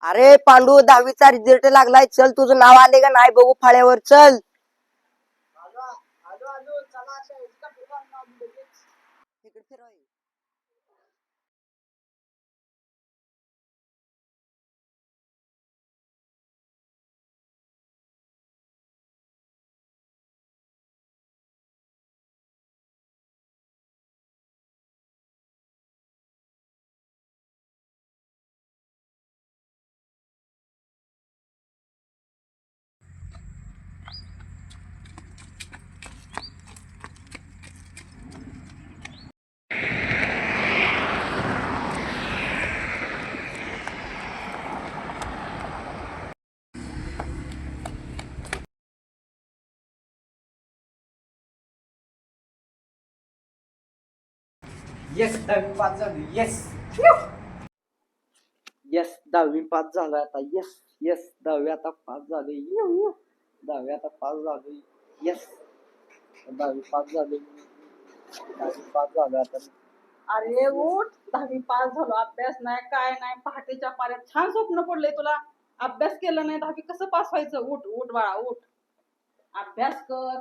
अरे पांडू 10वीचा रिझल्ट लागलाय, चल तुझं नाव आले का नाही बघू फाळ्यावर, चल. इकडे फिरवा. येस 10वी पास झाली. येस येस 10वी पास झालं आता. येस येस 10वी आता पास झाली. 10वी आता पास झाली. येस 10वी पास झाली. 10वी पास झालं आता. अरे उठ, 10वी पास झालो, अभ्यास नाही काय नाही, पहाटेच्या पाऱ्यात छान स्वप्न पडलंय तुला. अभ्यास केला नाही 10वी कसं पास व्हायचं? उठ उठ बाळा उठ, अभ्यास कर.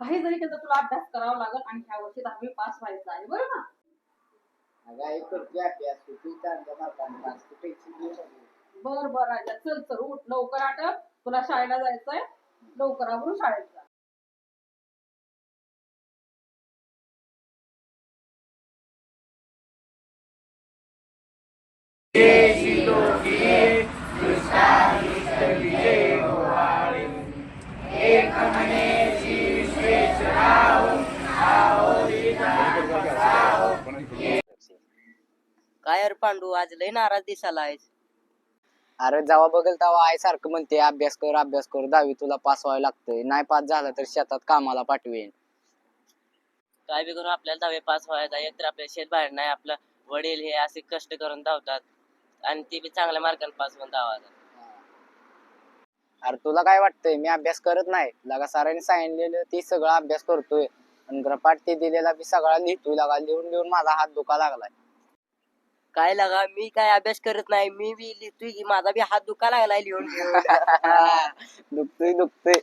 काही जरी केलं तुला अभ्यास करावा लागेल आणि ह्या वर्षी 10वी पास व्हायचं आहे, बरं ना? बर बर राजा, चल चल उठ लवकर, आटप, तुला शाळेला जायचंय, लवकर आवरून शाळेत जा. काय यार पांडू, आज लय नाराज दिसायला आहेस. अरे जेव्हा बघेल तेव्हा आई सारखं म्हणते अभ्यास कर अभ्यास कर, 10वी तुला पास व्हायला लागतंय, नाही पास झालं तर शेतात कामाला पाठवेन. काय बी करून आपल्याला 10वी पास व्हायचा, एक तर आपल्या शेत बाहेर नाही, आपलं वडील हे असे कष्ट करून धावतात आणि ते बी चांगल्या मार्काने पास होऊन धावायचा. अरे तुला काय वाटतंय मी अभ्यास करत नाही? लगा सरांनी सांगितलेलं ती सगळा अभ्यास करतोय आणि ग्रपाट ते दिलेला मी सगळा लिहितोय. लगा लिहून लिहून माझा हात दुखा लागलाय. काय लागा, मी काय अभ्यास करत नाही, मी बी लिहितोय की, माझा बी हात दुखा लागलाय लिहून लिहून. दुखतोय दुखतोय.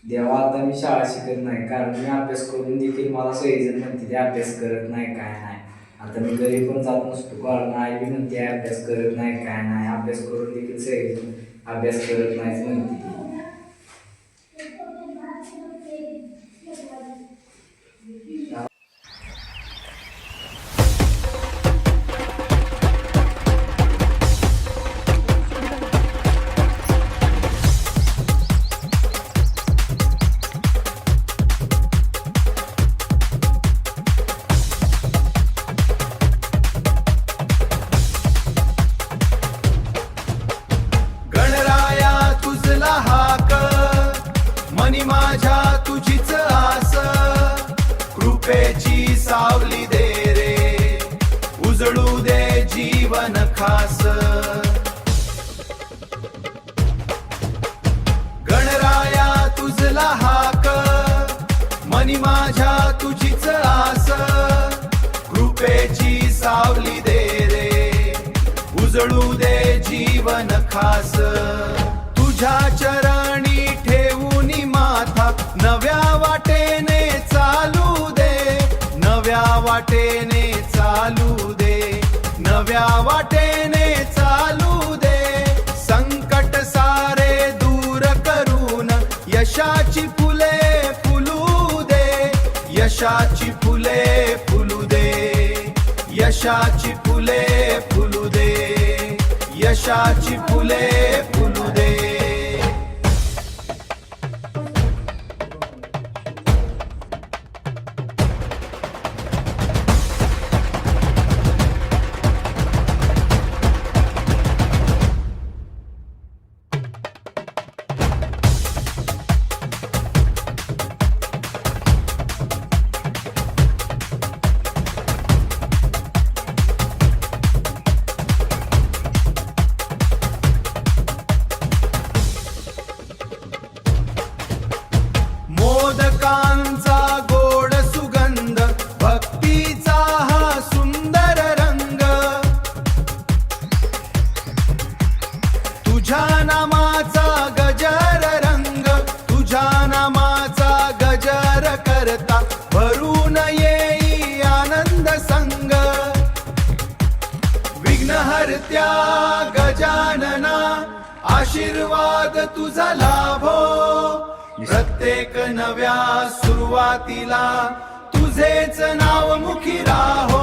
देवा आता मी शाळा शिकत नाही, कारण मी अभ्यास करून देखील मला सगळेजण म्हणते ते अभ्यास करत नाही काय नाही. आता मी घरी पण जात नसतो, कारण आई बी म्हणते अभ्यास करत नाही काय नाही. अभ्यास करून देखील सगळेजण अभ्यास करत नाहीच म्हणते. गणराया तुझला हाक, मनी माझ्या तुझीच आस, कृपेची सावली दे रे, उजळू दे जीवन खास. गणराया तुझला हाक, मनी माझ्या तुझीच आस, कृपेची सावली दे रे, उजळू दे जीवन खास तुझ्या चरणी ठेवून माथा नव्या वाटेने चालू दे नव्या वाटेने चालू दे नव्या वाटेने चालू दे संकट सारे दूर करून यशाची फुले फुलू दे यशाची फुले फुलू दे यशाची फुले फुलू दे यशाची फुले फुलू दे मोदकांचा गोड सुगंध भक्तीचा हा सुंदर रंग तुझ्या नामाचा गजर रंग तुझ्या नामाचा गजर करता भरून येई आनंद संग विघ्नहर्त्या गजानना आशीर्वाद तुझा लाभो प्रत्येक नव्या सुरुवातीला तुझेच नाव मुखी राहो